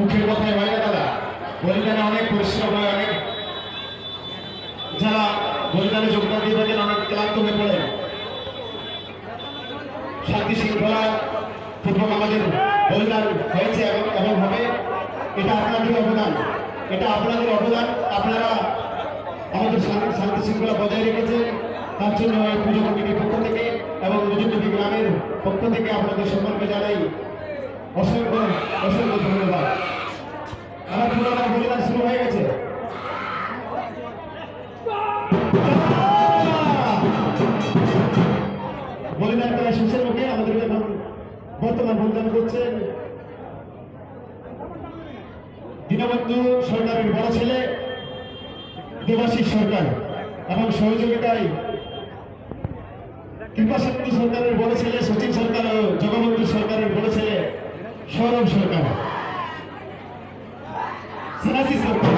মুখের কথায় হয় না দাদা, বলিদানে অনেক পরিশ্রম হয়, অনেক যারা বলিদানে যোগদান দিয়ে থাকেন অনেক ক্লান্ত হয়ে পড়ে। শান্তি শৃঙ্খলা পূর্বক আমাদের বলিদান হয়েছে এবং হবে। এটা আপনাদের অবদান, এটা আপনাদের অবদান। আপনারা আমাদের শান্তি শৃঙ্খলা বজায় রেখেছেন, তার জন্য এই পুজো কমিটির পক্ষ থেকে এবং মজুরনবী গ্রামের পক্ষ থেকে আপনাদের সম্মানকে জানাই অসংখ্য অসংখ্য ধন্যবাদ। আমার পুরোটা বলিদান শুরু হয়ে গেছে। বলিদান করা শেষের মুখে আমাদের এখন বর্তমান বলিদান করছেন দীনবন্ধু সরকারের বড় ছেলে দেবাশিস সরকার এবং সহযোগিতায় কৃপাশক্তি সরকারের বড় ছেলে সচিন সরকার ও জগবন্ধু সরকারের বড় ছেলে সৌরভ সরকার, সেনাসি সরকার।